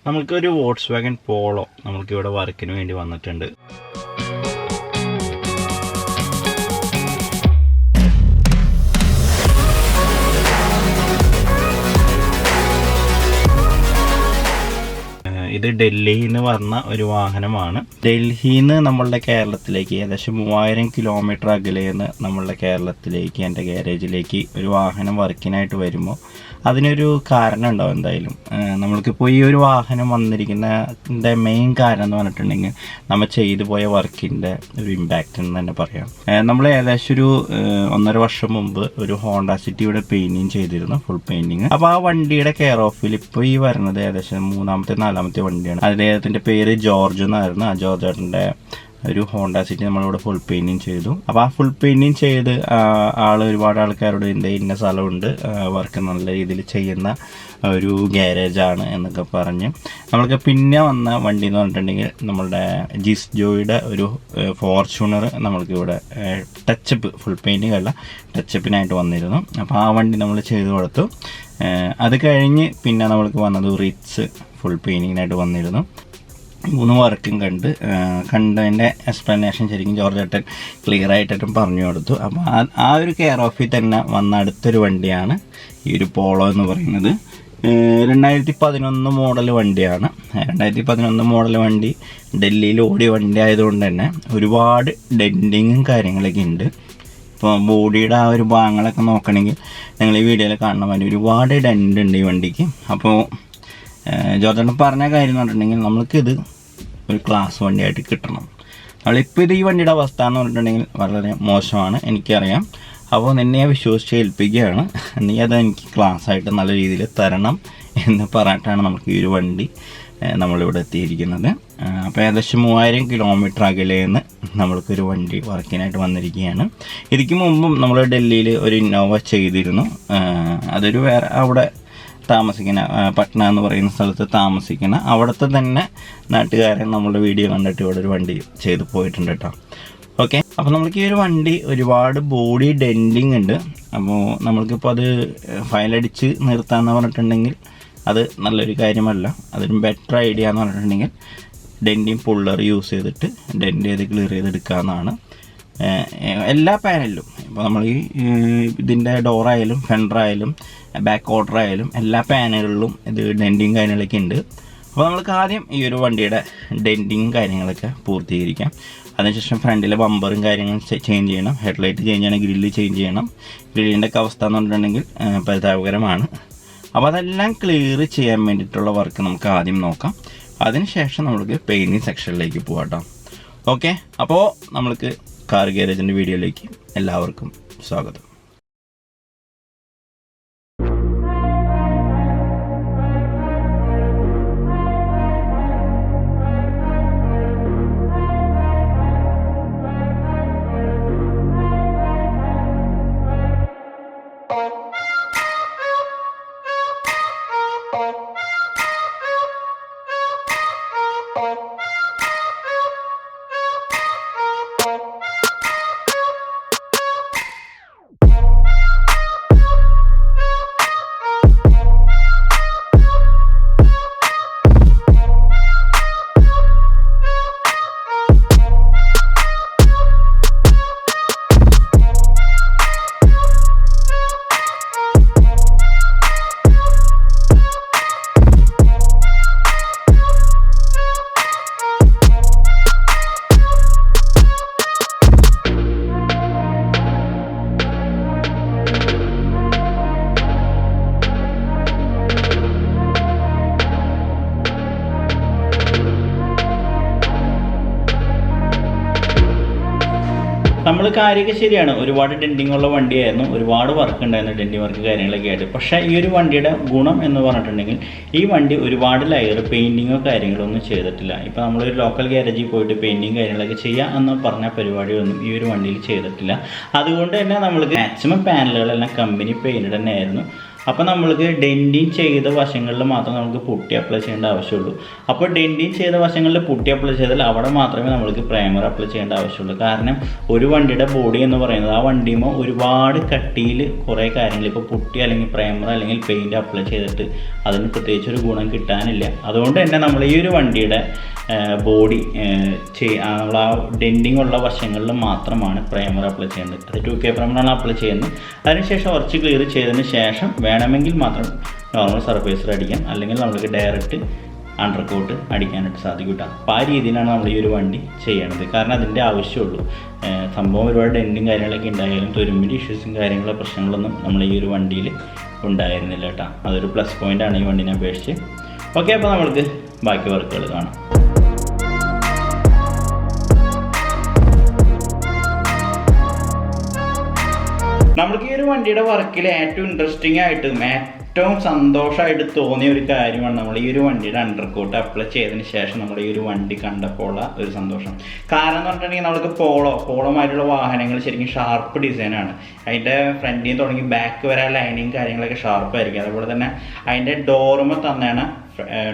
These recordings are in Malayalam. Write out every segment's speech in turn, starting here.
നമുക്കൊരു വോൾക്സ്വാഗൻ പോളോ നമുക്കിവിടെ വർക്കിന് വേണ്ടി വന്നിട്ടുണ്ട്. ഇത് ഡൽഹിയിൽ നിന്ന് വന്ന ഒരു വാഹനമാണ്. ഡൽഹിയിൽ നിന്ന് നമ്മളുടെ കേരളത്തിലേക്ക് ഏകദേശം 3000 കിലോമീറ്റർ അകലെന്ന് നമ്മളുടെ കേരളത്തിലേക്ക് എൻ്റെ ഗാരേജിലേക്ക് ഒരു വാഹനം വർക്കിനായിട്ട് വരുമ്പോൾ അതിനൊരു കാരണം ഉണ്ടാവും. എന്തായാലും നമ്മൾക്കിപ്പോൾ ഈ ഒരു വാഹനം വന്നിരിക്കുന്നതിൻ്റെ മെയിൻ കാരണം എന്ന് പറഞ്ഞിട്ടുണ്ടെങ്കിൽ നമ്മൾ ചെയ്തു പോയ വർക്കിൻ്റെ ഒരു ഇമ്പാക്റ്റ് എന്ന് തന്നെ പറയാം. നമ്മൾ ഏകദേശം ഒരു 1.5 വർഷം മുമ്പ് ഒരു ഹോണ്ട സിറ്റിയുടെ പെയിൻറ്റിങ് ചെയ്തിരുന്നു, ഫുൾ പെയിൻറ്റിങ്. അപ്പോൾ ആ വണ്ടിയുടെ കെയർ ഓഫിൽ ഇപ്പോൾ ഈ വരുന്നത് ഏകദേശം 3-ാമത്തെ 4-ാമത്തെ വണ്ടിയാണ്. അദ്ദേഹത്തിൻ്റെ പേര് ജോർജ് എന്നായിരുന്നു. ആ ജോർജ് ഏട്ടൻ്റെ ഒരു ഹോണ്ട സിറ്റി നമ്മളിവിടെ ഫുൾ പെയിൻറ്റിങ് ചെയ്തു. അപ്പോൾ ആ ഫുൾ പെയിൻറ്റിങ് ചെയ്ത് ഒരുപാട് ആൾക്കാരോട് ഇന്ന സ്ഥലമുണ്ട്, വർക്ക് നല്ല രീതിയിൽ ചെയ്യുന്ന ഒരു ഗ്യാരേജാണ് എന്നൊക്കെ പറഞ്ഞ് നമ്മൾക്ക് പിന്നെ വന്ന വണ്ടി എന്ന് പറഞ്ഞിട്ടുണ്ടെങ്കിൽ നമ്മളുടെ ജിസ്ജോയുടെ ഒരു ഫോർച്യൂണർ നമ്മൾക്കിവിടെ ടച്ചപ്പ്, ഫുൾ പെയിൻറ്റിങ് അല്ല ടച്ചപ്പിനായിട്ട് വന്നിരുന്നു. അപ്പോൾ ആ വണ്ടി നമ്മൾ ചെയ്ത് കൊടുത്തു. അത് കഴിഞ്ഞ് പിന്നെ നമ്മൾക്ക് വന്നത് റിറ്റ്സ് ഫുൾ പെയിൻറ്റിങ്ങിനായിട്ട് വന്നിരുന്നു. 3 വർക്കും കണ്ടതിൻ്റെ എക്സ്പ്ലനേഷൻ ശരിക്കും ജോർജ് ഏട്ടൻ ക്ലിയർ ആയിട്ടും പറഞ്ഞു കൊടുത്തു. അപ്പോൾ ആ ഒരു കെയർ ഓഫിൽ തന്നെ വന്ന അടുത്തൊരു വണ്ടിയാണ് ഈ ഒരു പോളോ എന്ന് പറയുന്നത്. 2011 മോഡൽ വണ്ടിയാണ്. 2011 മോഡൽ വണ്ടി ഡൽഹിയിൽ ഓടിയ വണ്ടി ആയതുകൊണ്ട് തന്നെ ഒരുപാട് ഡെൻറ്റിങ്ങും കാര്യങ്ങളൊക്കെ ഉണ്ട്. ഇപ്പോൾ ബോഡിയുടെ ആ ഒരു ഭാഗങ്ങളൊക്കെ നോക്കണമെങ്കിൽ നിങ്ങൾ ഈ വീഡിയോയിൽ കാണുന്ന മാതിരി ഒരുപാട് ഡെൻറ്റ് ഉണ്ട് ഈ വണ്ടിക്ക്. അപ്പോൾ ജോർജേട്ടൻ പറഞ്ഞ കാര്യം എന്ന് പറഞ്ഞിട്ടുണ്ടെങ്കിൽ നമ്മൾക്കിത് ഒരു ക്ലാസ് വണ്ടിയായിട്ട് കിട്ടണം. നമ്മളിപ്പോൾ ഈ വണ്ടിയുടെ അവസ്ഥ എന്ന് പറഞ്ഞിട്ടുണ്ടെങ്കിൽ വളരെ മോശമാണ്, എനിക്കറിയാം. അപ്പോൾ നിന്നെ വിശ്വസിച്ച് ഏൽപ്പിക്കുകയാണ്, നീ അത് എനിക്ക് ക്ലാസ്സായിട്ട് നല്ല രീതിയിൽ തരണം എന്ന് പറഞ്ഞിട്ടാണ് നമുക്ക് ഈ ഒരു വണ്ടി നമ്മളിവിടെ എത്തിയിരിക്കുന്നത്. അപ്പോൾ ഏകദേശം 3000 കിലോമീറ്റർ അകലേന്ന് നമ്മൾക്കൊരു വണ്ടി വർക്കിനായിട്ട് വന്നിരിക്കുകയാണ്. ഇതിക്ക് മുമ്പും നമ്മൾ ഡൽഹിയിൽ ഒരു ഇന്നോവ ചെയ്തിരുന്നു. അതൊരു വേറെ അവിടെ താമസിക്കുന്ന പട്ന എന്ന് പറയുന്ന സ്ഥലത്ത് താമസിക്കുന്ന അവിടുത്തെ തന്നെ നാട്ടുകാരൻ നമ്മളുടെ വീഡിയോ കണ്ടിട്ട് ഇവിടെ ഒരു വണ്ടി ചെയ്ത് പോയിട്ടുണ്ട് കേട്ടോ. ഓക്കെ, അപ്പോൾ നമുക്ക് ഈ ഒരു വണ്ടി ഒരുപാട് ബോഡി ഡെൻറ്റിങ് ഉണ്ട്. അപ്പോൾ നമ്മൾക്കിപ്പോൾ അത് ഫയലടിച്ച് നിർത്താമെന്ന് പറഞ്ഞിട്ടുണ്ടെങ്കിൽ അത് നല്ലൊരു കാര്യമല്ല. അതൊരു ബെറ്റർ ഐഡിയ എന്ന് പറഞ്ഞിട്ടുണ്ടെങ്കിൽ ഡെൻറ്റിങ് പുള്ളർ യൂസ് ചെയ്തിട്ട് ഡെൻറ്റ് ചെയ്ത് ക്ലിയർ ചെയ്തെടുക്കാമെന്നാണ്. എല്ലാ പാനലിലും ഇപ്പോൾ നമ്മൾ ഈ ഇതിൻ്റെ ഡോറായാലും ഫെൻഡറായാലും ബാക്ക് ഓർഡർ ആയാലും എല്ലാ പാനലുകളിലും ഇത് ഡെൻറ്റിങ് കാര്യങ്ങളൊക്കെ ഉണ്ട്. അപ്പോൾ നമ്മൾക്ക് ആദ്യം ഈ ഒരു വണ്ടിയുടെ ഡെൻറ്റിങ് കാര്യങ്ങളൊക്കെ പൂർത്തീകരിക്കാം. അതിനുശേഷം ഫ്രണ്ടിലെ ബമ്പറും കാര്യങ്ങളും ചേഞ്ച് ചെയ്യണം, ഹെഡ്ലൈറ്റ് ചേഞ്ച് ചെയ്യണം, ഗ്രില്ല് ചേഞ്ച് ചെയ്യണം. ഗ്രില്ലിൻ്റെ ഒക്കെ അവസ്ഥ എന്ന് പറഞ്ഞിട്ടുണ്ടെങ്കിൽ പരിതാപകരമാണ്. അപ്പോൾ അതെല്ലാം ക്ലിയർ ചെയ്യാൻ വേണ്ടിയിട്ടുള്ള വർക്ക് നമുക്ക് ആദ്യം നോക്കാം. അതിനുശേഷം നമുക്ക് പെയിൻറ്റിങ് സെക്ഷനിലേക്ക് പോകാം കേട്ടോ. ഓക്കെ, അപ്പോൾ നമ്മൾക്ക് കാർ ഗാരേജിൻ്റെ വീഡിയോയിലേക്ക് എല്ലാവർക്കും സ്വാഗതം. നമ്മൾ കാര്യമൊക്കെ ശരിയാണ്, ഒരുപാട് ഡെൻറ്റിങ് ഉള്ള വണ്ടിയായിരുന്നു, ഒരുപാട് വർക്ക് ഉണ്ടായിരുന്നു, ഡെൻറ്റിങ് വർക്ക് കാര്യങ്ങളൊക്കെ ആയിട്ട്. പക്ഷേ ഈ ഒരു വണ്ടിയുടെ ഗുണം എന്ന് പറഞ്ഞിട്ടുണ്ടെങ്കിൽ ഈ വണ്ടി ഒരുപാട് ലെയർ പെയിൻറ്റിങ്ങോ കാര്യങ്ങളോ ഒന്നും ചെയ്തിട്ടില്ല. ഇപ്പോൾ നമ്മളൊരു ലോക്കൽ ഗ്യാരേജിൽ പോയിട്ട് പെയിൻറ്റിങ് കാര്യങ്ങളൊക്കെ ചെയ്യുക എന്ന് പറഞ്ഞ പരിപാടിയൊന്നും ഈ ഒരു വണ്ടിയിൽ ചെയ്തിട്ടില്ല. അതുകൊണ്ട് തന്നെ നമ്മൾക്ക് മാക്സിമം പാനലുകളെല്ലാം കമ്പനി പെയിൻറ്റഡ് തന്നെ ആയിരുന്നു. അപ്പോൾ നമ്മൾക്ക് ഡെൻറ്റിങ് ചെയ്ത വശങ്ങളിൽ മാത്രം നമുക്ക് പുട്ടി അപ്ലൈ ചെയ്യേണ്ട ആവശ്യമുള്ളൂ. അപ്പോൾ ഡെൻറ്റിങ് ചെയ്ത വശങ്ങളിൽ പുട്ടി അപ്ലൈ ചെയ്താൽ അവിടെ മാത്രമേ നമ്മൾക്ക് പ്രൈമർ അപ്ലൈ ചെയ്യേണ്ട ആവശ്യമുള്ളൂ. കാരണം ഒരു വണ്ടിയുടെ ബോഡി എന്ന് പറയുന്നത് ആ വണ്ടിയുമ്പോൾ ഒരുപാട് കട്ടിയിൽ കുറേ കാര്യങ്ങൾ ഇപ്പോൾ പുട്ടി അല്ലെങ്കിൽ പ്രൈമർ അല്ലെങ്കിൽ പെയിൻറ്റ് അപ്ലൈ ചെയ്തിട്ട് അതിന് പ്രത്യേകിച്ച് ഒരു ഗുണം കിട്ടാനില്ല. അതുകൊണ്ട് തന്നെ നമ്മൾ ഈ ഒരു വണ്ടിയുടെ ബോഡി നമ്മൾ ആ ഡെൻറ്റിങ് ഉള്ള വശങ്ങളിൽ മാത്രമാണ് പ്രൈമർ അപ്ലൈ ചെയ്യേണ്ടത്. അത് 2K പ്രൈമറാണ് അപ്ലൈ ചെയ്യുന്നത്. അതിനുശേഷം കുറച്ച് ക്ലിയർ ചെയ്തതിന് ശേഷം വേണമെങ്കിൽ മാത്രം നോർമൽ സർഫേസർ അടിക്കാം, അല്ലെങ്കിൽ നമുക്ക് ഡയറക്റ്റ് അണ്ടർ കോട്ട് അടിക്കാനായിട്ട് സാധിക്കും കേട്ടോ. അപ്പോൾ ആ രീതിയിലാണ് നമ്മൾ ഈ ഒരു വണ്ടി ചെയ്യണത്. കാരണം അതിൻ്റെ ആവശ്യമുള്ളൂ. സംഭവം ഒരുപാട് ഡെൻറ്റും കാര്യങ്ങളൊക്കെ ഉണ്ടായാലും തുരുമ്പിൻ്റെ ഇഷ്യൂസും കാര്യങ്ങളും പ്രശ്നങ്ങളൊന്നും നമ്മൾ ഈ ഒരു വണ്ടിയിൽ ഉണ്ടായിരുന്നില്ല കേട്ടോ. അതൊരു പ്ലസ് പോയിൻ്റാണ് ഈ വണ്ടിനെ അപേക്ഷിച്ച്. ഓക്കെ, അപ്പോൾ നമ്മൾക്ക് ബാക്കി വർക്കുകൾ കാണാം. നമ്മൾക്ക് ഈ ഒരു വണ്ടിയുടെ വർക്കിൽ ഏറ്റവും ഇൻട്രസ്റ്റിംഗ് ആയിട്ടും ഏറ്റവും സന്തോഷമായിട്ട് തോന്നിയ ഒരു കാര്യമാണ് നമ്മൾ ഈ ഒരു വണ്ടിയുടെ അണ്ടർ കോട്ട് അപ്ലൈ ചെയ്തതിന് ശേഷം നമ്മൾ ഈ ഒരു വണ്ടി കണ്ടപ്പോൾ ഉള്ള ഒരു സന്തോഷം. കാരണം എന്ന് പറഞ്ഞിട്ടുണ്ടെങ്കിൽ നമ്മൾക്ക് പോളോമായിട്ടുള്ള വാഹനങ്ങൾ ശരിക്കും ഷാർപ്പ് ഡിസൈനാണ്. അതിൻ്റെ ഫ്രണ്ടിൽ നിന്ന് തുടങ്ങി ബാക്ക് വരെ ലൈനിങ് കാര്യങ്ങളൊക്കെ ഷാർപ്പായിരിക്കും. അതുപോലെ തന്നെ അതിൻ്റെ ഡോറുമ്പോൾ തന്നെയാണ്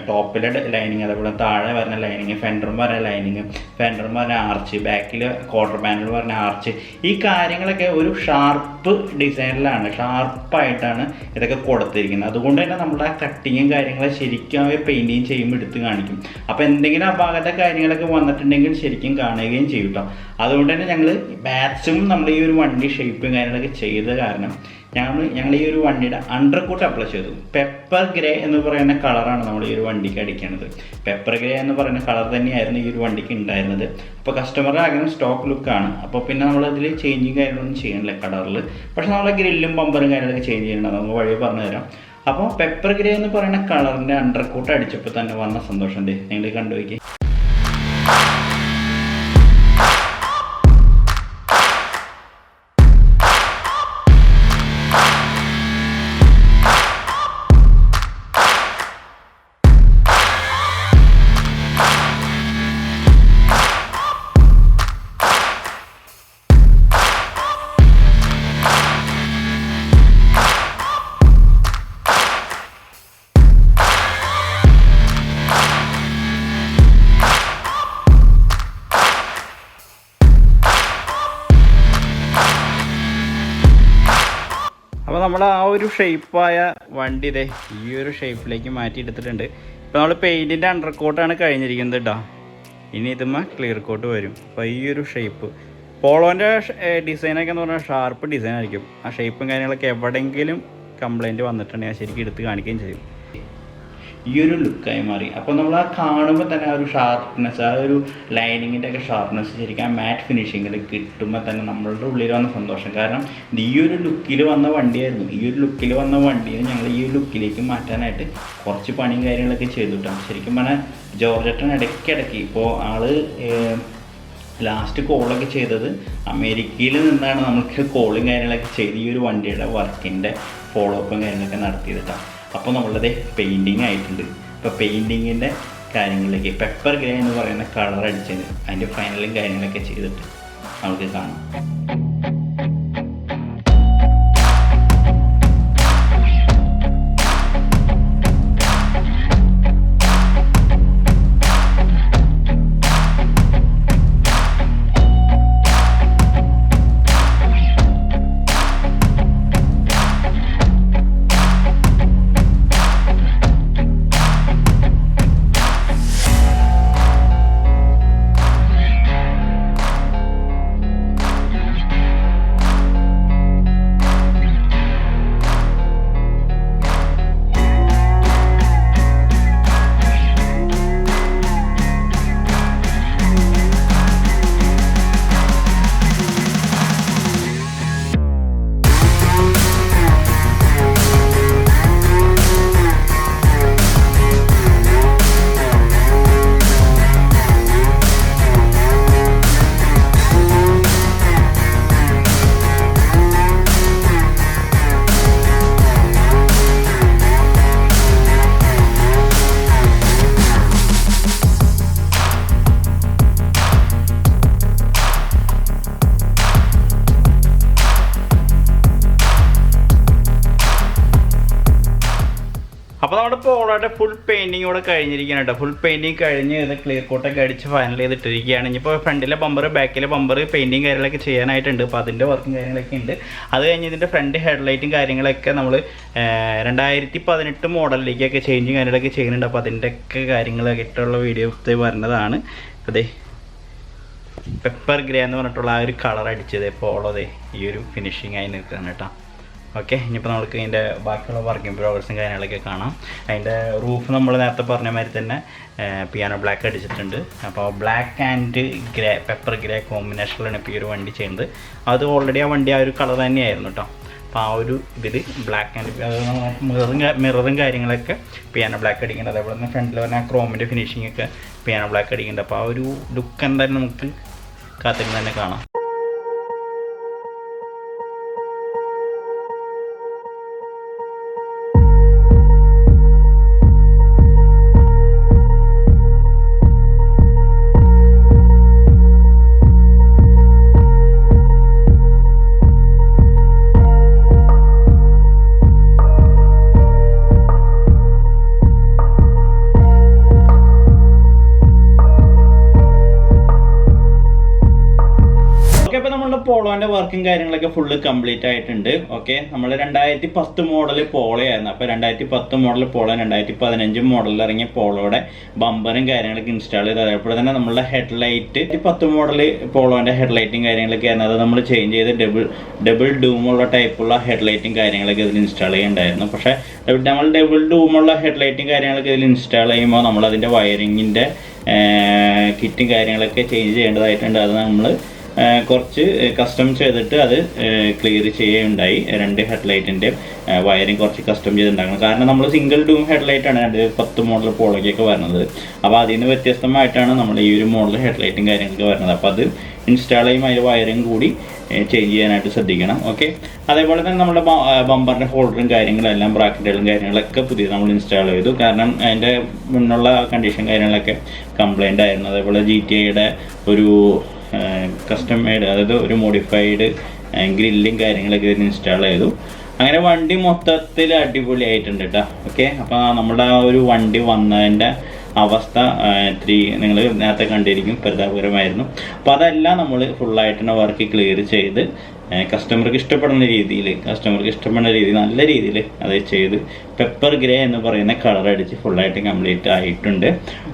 ടോപ്പിലെ ലൈനിങ്, അതേപോലെ താഴെ വരുന്ന ലൈനിങ്, ഫെൻഡറും വരുന്ന ലൈനിങ്, ഫെൻഡറും വരുന്ന ആർച്ച്, ബാക്കിൽ ക്വാർട്ടർ പാനൽ വരുന്ന ആർച്ച്, ഈ കാര്യങ്ങളൊക്കെ ഒരു ഷാർപ്പ് ഡിസൈനിലാണ്, ഷാർപ്പായിട്ടാണ് ഇതൊക്കെ കൊടുത്തിരിക്കുന്നത്. അതുകൊണ്ട് തന്നെ നമ്മുടെ ആ കട്ടിങ്ങും കാര്യങ്ങളും ശരിക്കും അവർ പെയിൻറ്റിങ് ചെയ്യുമ്പോൾ എടുത്ത് കാണിക്കും. അപ്പോൾ എന്തെങ്കിലും അപാകത കാര്യങ്ങളൊക്കെ വന്നിട്ടുണ്ടെങ്കിൽ ശരിക്കും കാണുകയും ചെയ്യും കേട്ടോ. അതുകൊണ്ട് തന്നെ ഞങ്ങൾ മാക്സിമം നമ്മൾ ഈ ഒരു വണ്ടി ഷേപ്പും കാര്യങ്ങളൊക്കെ ചെയ്ത കാരണം ഞങ്ങൾ ഈ ഒരു വണ്ടിയുടെ അണ്ടർ കോട്ട് അപ്ലൈ ചെയ്തു. പെപ്പർ ഗ്രേ എന്ന് പറയുന്ന കളറാണ് നമ്മൾ ഈ ഒരു വണ്ടിക്ക് അടിക്കുന്നത്. പെപ്പർ ഗ്രേ എന്ന് പറയുന്ന കളർ തന്നെയായിരുന്നു ഈ ഒരു വണ്ടിക്ക് ഉണ്ടായിരുന്നത്. അപ്പോൾ കസ്റ്റമറുടെ ആഗ്രഹം സ്റ്റോക്ക് ലുക്കാണ്. അപ്പോൾ പിന്നെ നമ്മളതിൽ ചേഞ്ചിങ് കാര്യങ്ങളൊന്നും ചെയ്യണില്ല കളറിൽ. പക്ഷേ നമ്മളെ ഗ്രില്ലും ബമ്പറും കാര്യങ്ങളൊക്കെ ചേഞ്ച് ചെയ്യണം, നമുക്ക് വഴി പറഞ്ഞു തരാം. അപ്പോൾ പെപ്പർ ഗ്രേ എന്ന് പറയുന്ന കളറിൻ്റെ അണ്ടർ കോട്ട് അടിച്ചപ്പോൾ തന്നെ വന്ന സന്തോഷം നിങ്ങൾ കണ്ടുപോയി. അപ്പോൾ നമ്മൾ ആ ഒരു ഷേപ്പായ വണ്ടി ഇതേ ഈ ഒരു ഷേപ്പിലേക്ക് മാറ്റിയെടുത്തിട്ടുണ്ട്. ഇപ്പോൾ നമ്മൾ പെയിൻറ്റിൻ്റെ അണ്ടർ കോട്ടാണ് കഴിഞ്ഞിരിക്കുന്നത് കേട്ടോ. ഇനി ഇതുമ്മ ക്ലിയർ കോട്ട് വരും. അപ്പോൾ ഈ ഒരു ഷേപ്പ് പോളോൻ്റെ ഡിസൈനൊക്കെ എന്ന് പറഞ്ഞാൽ ഷാർപ്പ് ഡിസൈൻ ആയിരിക്കും. ആ ഷേപ്പും കാര്യങ്ങളൊക്കെ എവിടെയെങ്കിലും കംപ്ലൈൻറ്റ് വന്നിട്ടുണ്ടെങ്കിൽ ഞാൻ ശരിക്കും എടുത്ത് കാണിക്കുകയും ചെയ്യും. ഈ ഒരു ലുക്കായി മാറി. അപ്പോൾ നമ്മൾ ആ കാണുമ്പോൾ തന്നെ ആ ഒരു ഷാർപ്പ്നെസ്, ആ ഒരു ലൈനിങ്ങിൻ്റെ ഒക്കെ ഷാർപ്പ്നെസ് ശരിക്കും ആ മാറ്റ് ഫിനിഷിങ്ങിൽ കിട്ടുമ്പോൾ തന്നെ നമ്മളുടെ ഉള്ളിൽ വന്ന സന്തോഷം. കാരണം ഈ ഒരു ലുക്കിൽ വന്ന വണ്ടിയായിരുന്നു. ഈ ഒരു ലുക്കിൽ വന്ന വണ്ടിയെ ഞങ്ങൾ ഈ ഒരു ലുക്കിലേക്ക് മാറ്റാനായിട്ട് കുറച്ച് പണിയും കാര്യങ്ങളൊക്കെ ചെയ്തിട്ടാണ്. ശരിക്കും പറഞ്ഞാൽ ജോർജേട്ടൻ ഇടയ്ക്കിടയ്ക്ക് ഇപ്പോൾ ആള് ലാസ്റ്റ് കോളൊക്കെ ചെയ്തത് അമേരിക്കയിൽ നിന്നാണ് നമുക്ക് കോളും കാര്യങ്ങളൊക്കെ ചെയ്ത് ഈ ഒരു വണ്ടിയുടെ വർക്കിൻ്റെ ഫോളോ അപ്പും കാര്യങ്ങളൊക്കെ നടത്തിയതിട്ടാണ്. അപ്പോൾ നമ്മളുടെ പെയിൻറ്റിങ് ആയിട്ടുണ്ട്. ഇപ്പോൾ പെയിൻറ്റിങ്ങിൻ്റെ കാര്യങ്ങളിലേക്ക് പെപ്പർ ഗ്രേ എന്ന് പറയുന്ന കളർ അടിച്ചത് അതിൻ്റെ ഫൈനലും കാര്യങ്ങളൊക്കെ ചെയ്തിട്ട് നമുക്ക് കാണാം. പോളോയുടെ ഫുൾ പെയിൻറ്റിങ് കൂടെ കഴിഞ്ഞിരിക്കുകയാണ് കേട്ടോ. ഫുൾ പെയിൻറ്റിങ് കഴിഞ്ഞ് ഇത് ക്ലിയർ കോട്ടൊക്കെ അടിച്ച് ഫൈനൽ ചെയ്തിട്ടിരിക്കുകയാണ്. ഇനിയിപ്പോൾ ഫ്രണ്ടിലെ ബമ്പർ ബാക്കിലെ ബമ്പർ പെയിൻറ്റിങ് കാര്യങ്ങളൊക്കെ ചെയ്യാനായിട്ടുണ്ട്. അപ്പോൾ അതിൻ്റെ വർക്കും കാര്യങ്ങളൊക്കെ ഉണ്ട്. അത് കഴിഞ്ഞ് ഇതിൻ്റെ ഫ്രണ്ട് ഹെഡ്ലൈറ്റും കാര്യങ്ങളൊക്കെ നമ്മൾ 2018 മോഡലിലേക്കൊക്കെ ചേഞ്ചും കാര്യങ്ങളൊക്കെ ചെയ്യുന്നുണ്ട്. അപ്പോൾ അതിൻ്റെയൊക്കെ കാര്യങ്ങളൊക്കെ ഇട്ടുള്ള വീഡിയോസ് വരുന്നതാണ്. അതെ പെപ്പർ ഗ്രേ എന്ന് പറഞ്ഞിട്ടുള്ള ആ ഒരു കളർ അടിച്ചത് പോളോതെ ഈ ഒരു ഫിനിഷിങ് ആയി നിൽക്കുകയാണ് കേട്ടോ. ഓക്കെ, ഇനിയിപ്പോൾ നമുക്ക് ഇതിൻ്റെ ബാക്കിയുള്ള വർക്കിംഗ് പ്രോഗ്രസും കാര്യങ്ങളൊക്കെ കാണാം. അതിൻ്റെ റൂഫ് നമ്മൾ നേരത്തെ പറഞ്ഞ മാതിരി തന്നെ പിയാനോ ബ്ലാക്ക് അടിച്ചിട്ടുണ്ട്. അപ്പോൾ black and grey pepper grey കോമ്പിനേഷനിലാണ് ഇപ്പോൾ ഈ ഒരു വണ്ടി ചെയ്യുന്നത്. അത് ഓൾറെഡി ആ വണ്ടി ആ ഒരു കളർ തന്നെയായിരുന്നു കേട്ടോ. അപ്പോൾ ആ ഒരു ഇതിൽ ബ്ലാക്ക് ആൻഡ് മിററും കാര്യങ്ങളൊക്കെ പിയാനോ ബ്ലാക്ക് അടിക്കുന്നുണ്ട്. അതേപോലെ തന്നെ ഫ്രണ്ടിൽ പറഞ്ഞാൽ ക്രോമിൻ്റെ ഫിനിഷിംഗ് ഒക്കെ പിയാനോ ബ്ലാക്ക് അടിക്കുന്നുണ്ട്. അപ്പോൾ ആ ഒരു ലുക്ക് എന്തായാലും നമുക്ക് കാത്തിരുന്ന് തന്നെ കാണാം. അപ്പോൾ നമ്മളുടെ പോളോന്റെ വർക്കും കാര്യങ്ങളൊക്കെ ഫുള്ള് കംപ്ലീറ്റ് ആയിട്ടുണ്ട്. ഓക്കെ, നമ്മൾ 2010 മോഡൽ പോളോയായിരുന്നു. അപ്പോൾ 2010 മോഡൽ പോളോ 2015 മോഡലിൽ ഇറങ്ങിയ പോളോയുടെ ബമ്പറും കാര്യങ്ങളൊക്കെ ഇൻസ്റ്റാൾ ചെയ്ത്, അതേപോലെ തന്നെ നമ്മളുടെ ഹെഡ്ലൈറ്റ് 10 മോഡൽ പോളോന്റെ ഹെഡ്ലൈറ്റും കാര്യങ്ങളൊക്കെ ആയിരുന്നു. അത് നമ്മൾ ചേഞ്ച് ചെയ്ത് ഡബിൾ ഡൂമുള്ള ടൈപ്പുള്ള ഹെഡ്ലൈറ്റും കാര്യങ്ങളൊക്കെ ഇതിൽ ഇൻസ്റ്റാൾ ചെയ്യേണ്ടായിരുന്നു. പക്ഷേ നമ്മൾ ഡബിൾ ഡൂമുള്ള ഹെഡ്ലൈറ്റും കാര്യങ്ങളൊക്കെ ഇതിൽ ഇൻസ്റ്റാൾ ചെയ്യുമ്പോൾ നമ്മൾ അതിൻ്റെ വയറിങ്ങിൻ്റെ കിറ്റും കാര്യങ്ങളൊക്കെ ചേഞ്ച് ചെയ്യേണ്ടതായിട്ടുണ്ട്. അത് നമ്മൾ കുറച്ച് കസ്റ്റം ചെയ്തിട്ട് അത് ക്ലിയർ ചെയ്യുകയുണ്ടായി. 2 ഹെഡ്ലൈറ്റിൻ്റെ വയറിങ് കുറച്ച് കസ്റ്റം ചെയ്തിട്ടുണ്ടാക്കണം. കാരണം നമ്മൾ സിംഗിൾ ഡൂം ഹെഡ്ലൈറ്റാണ് 2010 മോഡൽ പോളോയ്ക്കൊക്കെ വരുന്നത്. അപ്പോൾ അതിൽ നിന്ന് വ്യത്യസ്തമായിട്ടാണ് നമ്മൾ ഈ ഒരു മോഡൽ ഹെഡ്ലൈറ്റും കാര്യങ്ങളൊക്കെ വരുന്നത്. അപ്പോൾ അത് ഇൻസ്റ്റാൾ ചെയ്യുമ്പോൾ അതിൻ്റെ വയറിങ് കൂടി ചേഞ്ച് ചെയ്യാനായിട്ട് ശ്രദ്ധിക്കണം. ഓക്കെ, അതേപോലെ തന്നെ നമ്മുടെ ബമ്പറിൻ്റെ ഹോൾഡറും കാര്യങ്ങളെല്ലാം ബ്രാക്കറ്റുകളും കാര്യങ്ങളൊക്കെ പുതിയ നമ്മൾ ഇൻസ്റ്റാൾ ചെയ്തു. കാരണം അതിൻ്റെ മുന്നുള്ള കണ്ടീഷൻ കാര്യങ്ങളൊക്കെ കംപ്ലൈൻ്റ് ആയിരുന്നു. അതേപോലെ GTAയുടെ ഒരു കസ്റ്റം മെയ്ഡ്, അതായത് ഒരു മോഡിഫൈഡ് ഗ്രില്ലും കാര്യങ്ങളൊക്കെ ഇതിന് ഇൻസ്റ്റാൾ ചെയ്തു. അങ്ങനെ വണ്ടി മൊത്തത്തിൽ അടിപൊളിയായിട്ടുണ്ട് കേട്ടോ. ഓക്കെ, അപ്പോൾ നമ്മുടെ ആ ഒരു വണ്ടി വന്നതിൻ്റെ അവസ്ഥ നിങ്ങൾ നേരത്തെ കണ്ടിരിക്കും, പരിതാപകരമായിരുന്നു. അപ്പോൾ അതെല്ലാം നമ്മൾ ഫുള്ളായിട്ട് വർക്ക് ക്ലിയർ ചെയ്ത് കസ്റ്റമർക്ക് ഇഷ്ടപ്പെടുന്ന രീതിയിൽ നല്ല രീതിയിൽ അത് ചെയ്ത് പെപ്പർ ഗ്രേ എന്ന് പറയുന്ന കളർ അടിച്ച് ഫുള്ളായിട്ട് കംപ്ലീറ്റ് ആയിട്ടുണ്ട്.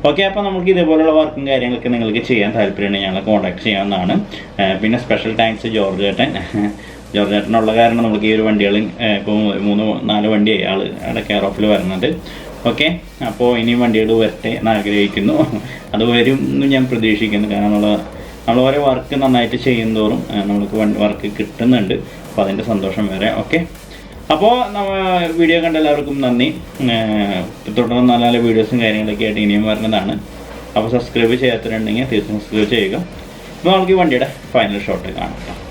ഓക്കെ, അപ്പോൾ നമുക്ക് ഇതേപോലെയുള്ള വർക്കും കാര്യങ്ങളൊക്കെ നിങ്ങൾക്ക് ചെയ്യാൻ താല്പര്യമുണ്ടെങ്കിൽ ഞങ്ങളെ കോൺടാക്ട് ചെയ്യാവുന്നതാണ്. പിന്നെ സ്പെഷ്യൽ താങ്ക്സ് ജോർജ് ചേട്ടനുള്ള കാരണം നമുക്ക് ഈ ഒരു വണ്ടികൾ ഇപ്പോൾ 3-4 വണ്ടി ആളുടെ കെയർ ഓഫിൽ വരുന്നുണ്ട്. ഓക്കെ, അപ്പോൾ ഇനിയും വണ്ടികൾ വരട്ടെ എന്ന് ആഗ്രഹിക്കുന്നു. അത് വരും എന്ന് ഞാൻ പ്രതീക്ഷിക്കുന്നു. കാരണം നമ്മൾ ഓരോ വർക്ക് നന്നായിട്ട് ചെയ്യുന്നതോറും നമുക്ക് വർക്ക് കിട്ടുന്നുണ്ട്. അപ്പോൾ അതിൻ്റെ സന്തോഷം വേറെ. ഓക്കെ, അപ്പോൾ വീഡിയോ കണ്ട എല്ലാവർക്കും നന്ദി. തുടർന്ന് നല്ല നല്ല വീഡിയോസും കാര്യങ്ങളൊക്കെ ആയിട്ട് ഇനിയും വരുന്നതാണ്. അപ്പോൾ സബ്സ്ക്രൈബ് ചെയ്യാത്തവരുണ്ടെങ്കിൽ തീർച്ചയായും സബ്സ്ക്രൈബ് ചെയ്യുക. അപ്പോൾ നമുക്ക് ഈ വണ്ടിയുടെ ഫൈനൽ ഷോട്ട് കാണാം.